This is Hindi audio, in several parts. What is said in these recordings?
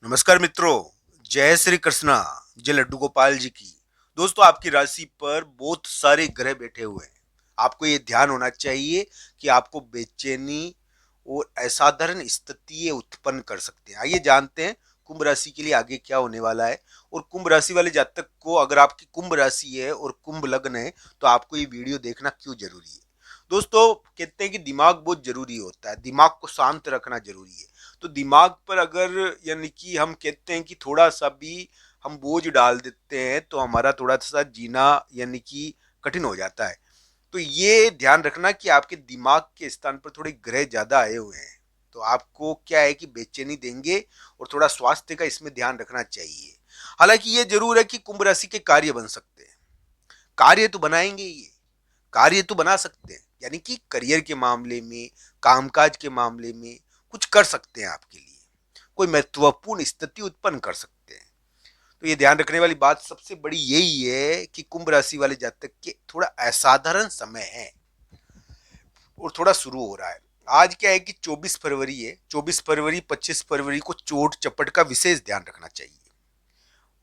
नमस्कार मित्रों। जय श्री कृष्णा। जय लड्डू गोपाल जी की। दोस्तों, आपकी राशि पर बहुत सारे ग्रह बैठे हुए हैं। आपको ये ध्यान होना चाहिए कि आपको बेचैनी और असाधारण स्थिति उत्पन्न कर सकते हैं। आइए जानते हैं कुंभ राशि के लिए आगे क्या होने वाला है। और कुंभ राशि वाले जातक को, अगर आपकी कुंभ राशि है और कुंभ लग्न है, तो आपको ये वीडियो देखना क्यों जरूरी है। दोस्तों, कहते हैं कि दिमाग बहुत जरूरी होता है, दिमाग को शांत रखना जरूरी है। तो दिमाग पर अगर, यानी कि हम कहते हैं कि थोड़ा सा भी हम बोझ डाल देते हैं तो हमारा थोड़ा सा जीना यानी कि कठिन हो जाता है। तो ये ध्यान रखना कि आपके दिमाग के स्थान पर थोड़े ग्रह ज्यादा आए हुए हैं, तो आपको क्या है कि बेचैनी देंगे। और थोड़ा स्वास्थ्य का इसमें ध्यान रखना चाहिए। हालांकि ये जरूर है कि कुंभ राशि के कार्य बन सकते हैं। कार्य तो बनाएंगे ही, कार्य तो बना सकते हैं, यानी कि करियर के मामले में, कामकाज के मामले में कुछ कर सकते हैं आपके लिए, कोई महत्वपूर्ण स्थिति उत्पन्न कर सकते हैं। तो ये ध्यान रखने वाली बात सबसे बड़ी यही है कि कुंभ राशि वाले जातक के थोड़ा असाधारण समय है और थोड़ा शुरू हो रहा है। आज क्या है कि 24 फरवरी है। 24 फरवरी 25 फरवरी को चोट चपट का विशेष ध्यान रखना चाहिए।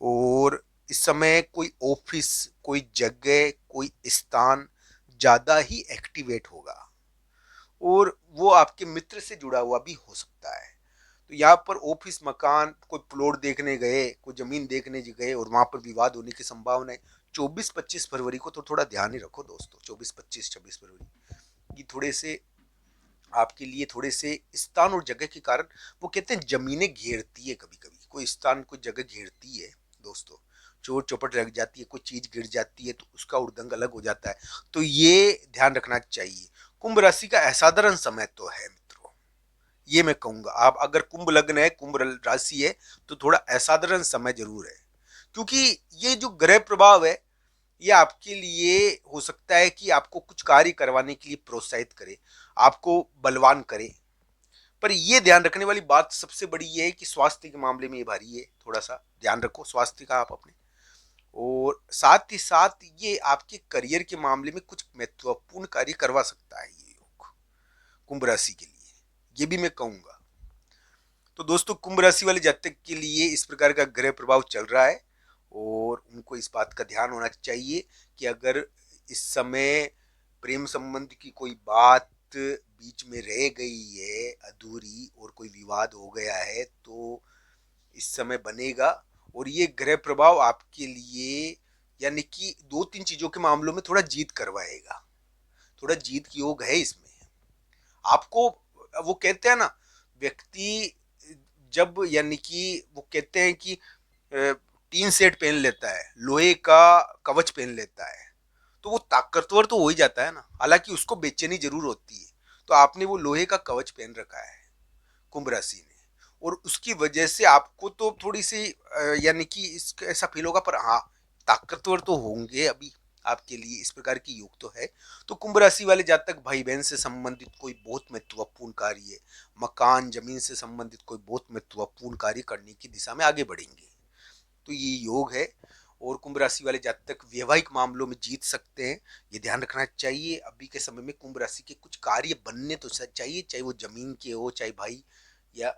और इस समय कोई ऑफिस, कोई जगह, कोई स्थान ज्यादा ही एक्टिवेट होगा। और वो आपके मित्र से जुड़ा हुआ भी हो सकता है। तो यहाँ पर ऑफिस, मकान, कोई प्लॉट देखने गए, कोई जमीन देखने गए और वहां पर विवाद होने की संभावना है। 24-25 फरवरी को तो थोड़ा ध्यान ही रखो दोस्तों। 24, 25, 26 फरवरी ये थोड़े से आपके लिए, थोड़े से स्थान और जगह के कारण, वो कहते हैं जमीनें घेरती है, कभी कभी कोई स्थान कोई जगह घेरती है दोस्तों। चोट चौपट लग जाती है, कोई चीज गिर जाती है तो उसका उड़दंग अलग हो जाता है। तो ये ध्यान रखना चाहिए। कुंभ राशि का असाधारण समय तो है मित्रों, ये मैं कहूंगा। आप अगर कुंभ लग्न है, कुंभ राशि है, तो थोड़ा असाधारण समय जरूर है। क्योंकि ये जो ग्रह प्रभाव है, ये आपके लिए हो सकता है कि आपको कुछ कार्य करवाने के लिए प्रोत्साहित करे, आपको बलवान करे। पर ये ध्यान रखने वाली बात सबसे बड़ी ये है कि स्वास्थ्य के मामले में ये भारी है। थोड़ा सा ध्यान रखो स्वास्थ्य का आप अपने। और साथ ही साथ ये आपके करियर के मामले में कुछ महत्वपूर्ण कार्य करवा सकता है ये योग कुंभ राशि के लिए, ये भी मैं कहूंगा। तो दोस्तों, कुंभ राशि वाले जातक के लिए इस प्रकार का ग्रह प्रभाव चल रहा है। और उनको इस बात का ध्यान होना चाहिए कि अगर इस समय प्रेम संबंध की कोई बात बीच में रह गई है अधूरी, और कोई विवाद हो गया है, तो इस समय बनेगा। और ये ग्रह प्रभाव आपके लिए, यानी कि दो तीन चीजों के मामलों में थोड़ा जीत करवाएगा। थोड़ा जीत की योग है इसमें आपको। वो कहते हैं ना, व्यक्ति जब, यानी कि वो कहते हैं कि टीन सेट पहन लेता है, लोहे का कवच पहन लेता है, तो वो ताकतवर तो हो ही जाता है ना। हालांकि उसको बेचैनी जरूर होती है। तो आपने वो लोहे का कवच पहन रखा है कुंभ राशि ने, और उसकी वजह से आपको तो थोड़ी सी यानी कि ऐसा फील होगा। पर हाँ, ताकतवर तो होंगे अभी आपके लिए, इस प्रकार की योग तो है। तो कुंभ राशि वाले जातक भाई बहन से संबंधित कोई बहुत महत्वपूर्ण कार्य, मकान जमीन से संबंधित कोई बहुत महत्वपूर्ण कार्य करने की दिशा में आगे बढ़ेंगे। तो ये योग है। और कुंभ राशि वाले जातक वैवाहिक मामलों में जीत सकते हैं, ये ध्यान रखना चाहिए। अभी के समय में कुंभ राशि के कुछ कार्य बनने तो चाहिए, चाहे वो जमीन के हो, चाहे भाई या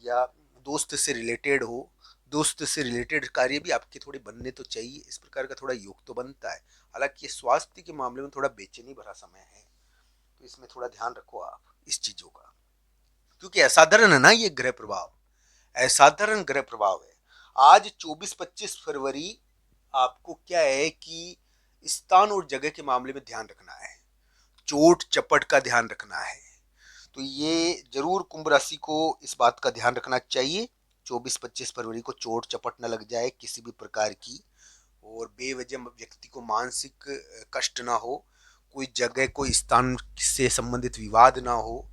या दोस्त से रिलेटेड हो। दोस्त से रिलेटेड कार्य भी आपके थोड़े बनने तो चाहिए, इस प्रकार का थोड़ा योग तो बनता है। हालांकि स्वास्थ्य के मामले में थोड़ा बेचैनी भरा समय है, तो इसमें थोड़ा ध्यान रखो आप इस चीजों का। क्योंकि असाधारण है ना ये ग्रह प्रभाव, असाधारण ग्रह प्रभाव है। आज 24-25 फरवरी आपको क्या है कि स्थान और जगह के मामले में ध्यान रखना है, चोट चपट का ध्यान रखना है। तो ये जरूर कुंभ राशि को इस बात का ध्यान रखना चाहिए। 24-25 फरवरी को चोट चपट न लग जाए किसी भी प्रकार की, और बेवजह व्यक्ति को मानसिक कष्ट ना हो, कोई जगह कोई स्थान से संबंधित विवाद ना हो।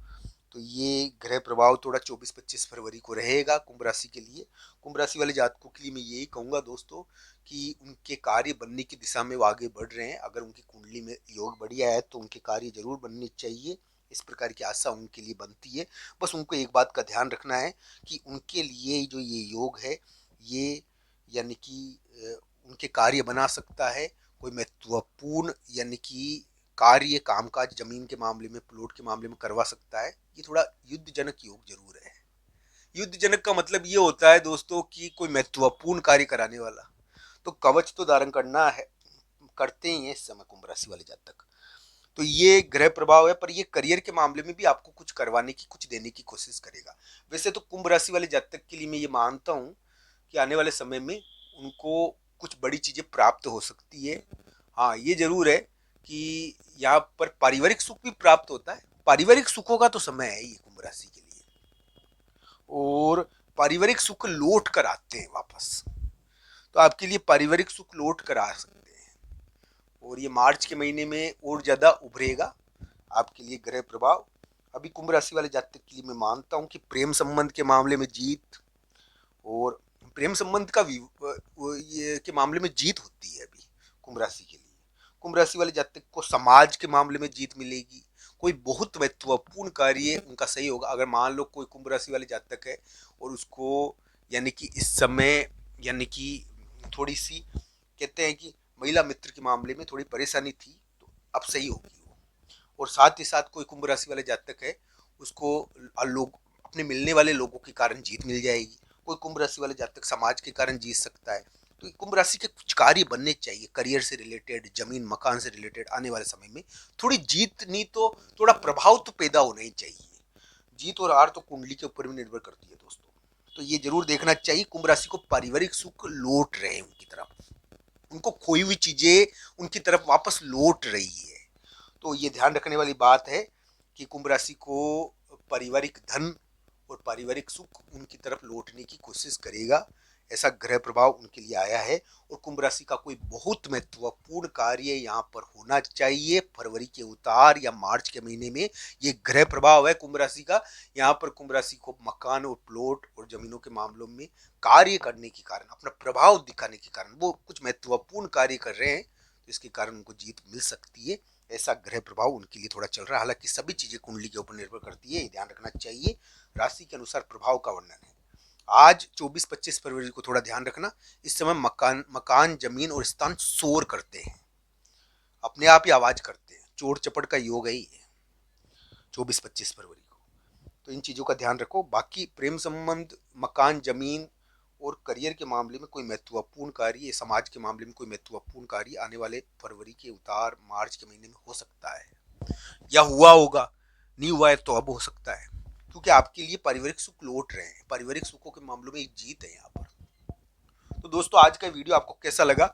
तो ये ग्रह प्रभाव थोड़ा 24-25 फरवरी को रहेगा कुंभ राशि के लिए। कुंभ राशि वाले जातकों के लिए मैं यही कहूंगा दोस्तों कि उनके कार्य बनने की दिशा में वो आगे बढ़ रहे हैं। अगर उनकी कुंडली में योग बढ़िया है तो उनके कार्य जरूर बनने चाहिए, इस प्रकार की आशा उनके लिए बनती है। बस उनको एक बात का ध्यान रखना है कि उनके लिए जो ये योग है, ये यानी कि उनके कार्य बना सकता है। कोई महत्वपूर्ण, यानी कि कार्य कामकाज जमीन के मामले में, प्लॉट के मामले में करवा सकता है। ये थोड़ा युद्ध जनक योग जरूर है, युद्धजनक का मतलब ये होता है दोस्तों कि कोई महत्वपूर्ण कार्य कराने वाला। तो कवच तो धारण करना है, करते ही है इस समय कुंभ राशि वाले जातक। तो ये ग्रह प्रभाव है, पर ये करियर के मामले में भी आपको कुछ करवाने की, कुछ देने की कोशिश करेगा। वैसे तो कुंभ राशि वाले जातक के लिए मैं ये मानता हूँ कि आने वाले समय में उनको कुछ बड़ी चीजें प्राप्त हो सकती है। हाँ, ये जरूर है कि यहाँ पर पारिवारिक सुख भी प्राप्त होता है। पारिवारिक सुखों का तो समय है ये कुंभ राशि के लिए, और पारिवारिक सुख लौट कर आते हैं वापस। तो आपके लिए पारिवारिक सुख लौट कर आ सकते हैं, और ये मार्च के महीने में और ज्यादा उभरेगा आपके लिए ग्रह प्रभाव। अभी कुंभ राशि वाले जातक के लिए मैं मानता हूँ कि प्रेम संबंध के मामले में जीत, और प्रेम संबंध का ये के मामले में जीत होती है अभी कुंभ राशि के लिए। कुंभ राशि वाले जातक को समाज के मामले में जीत मिलेगी। कोई बहुत महत्वपूर्ण कार्य उनका सही होगा। अगर मान लो कोई कुंभ राशि वाले जातक है और उसको यानी कि इस समय यानी कि थोड़ी सी कहते हैं कि महिला मित्र के मामले में थोड़ी परेशानी थी, तो अब सही होगी वो। और साथ ही साथ कोई कुंभ राशि वाले जातक है, उसको लोग अपने मिलने वाले लोगों के कारण जीत मिल जाएगी। कोई कुंभ राशि वाले जातक समाज के कारण जीत सकता है। तो कुंभ राशि के कुछ कार्य बनने चाहिए करियर से रिलेटेड, जमीन मकान से रिलेटेड। आने वाले समय में थोड़ी जीत नहीं तो थोड़ा प्रभाव तो पैदा होना ही चाहिए। जीत और हार तो कुंडली के ऊपर भी निर्भर करती है दोस्तों। तो ये जरूर देखना चाहिए कुंभ राशि को पारिवारिक सुख लौट रहे हैं उनकी तरफ, उनको खोई हुई चीजें उनकी तरफ वापस लौट रही है। तो ये ध्यान रखने वाली बात है कि कुंभ राशि को पारिवारिक धन और पारिवारिक सुख उनकी तरफ लौटने की कोशिश करेगा, ऐसा ग्रह प्रभाव उनके लिए आया है। और कुंभ राशि का कोई बहुत महत्वपूर्ण कार्य यहाँ पर होना चाहिए फरवरी के उतार या मार्च के महीने में। ये ग्रह प्रभाव है कुंभ राशि का। यहाँ पर कुंभ राशि को मकान और प्लॉट और जमीनों के मामलों में कार्य करने के कारण, अपना प्रभाव दिखाने के कारण वो कुछ महत्वपूर्ण कार्य कर रहे हैं, तो इसके कारण उनको जीत मिल सकती है। ऐसा ग्रह प्रभाव उनके लिए थोड़ा चल रहा है। हालांकि सभी चीजें कुंडली के ऊपर निर्भर करती है, ये ध्यान रखना चाहिए। राशि के अनुसार प्रभाव का वर्णन है। आज 24-25 फरवरी को थोड़ा ध्यान रखना। इस समय मकान मकान जमीन और स्थान शोर करते हैं, अपने आप ही आवाज करते हैं। चोर चपट का योग है ये 24-25 फरवरी को। तो इन चीजों का ध्यान रखो। बाकी प्रेम संबंध, मकान जमीन और करियर के मामले में कोई महत्वपूर्ण कार्य, समाज के मामले में कोई महत्वपूर्ण कार्य आने वाले फरवरी के उतार मार्च के महीने में हो सकता है, या हुआ होगा। नहीं हुआ है तो अब हो सकता है, क्योंकि आपके लिए पारिवारिक सुख लौट रहे हैं। पारिवारिक सुखों के मामलों में एक जीत है यहाँ पर। तो दोस्तों आज का वीडियो आपको कैसा लगा,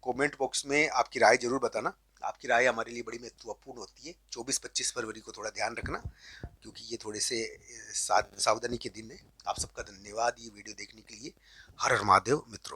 कमेंट बॉक्स में आपकी राय जरूर बताना। आपकी राय हमारे लिए बड़ी महत्वपूर्ण होती है। 24-25 फरवरी को थोड़ा ध्यान रखना, क्योंकि ये थोड़े से सावधानी के दिन है। आप सबका धन्यवाद ये वीडियो देखने के लिए। हर हर महादेव मित्रों।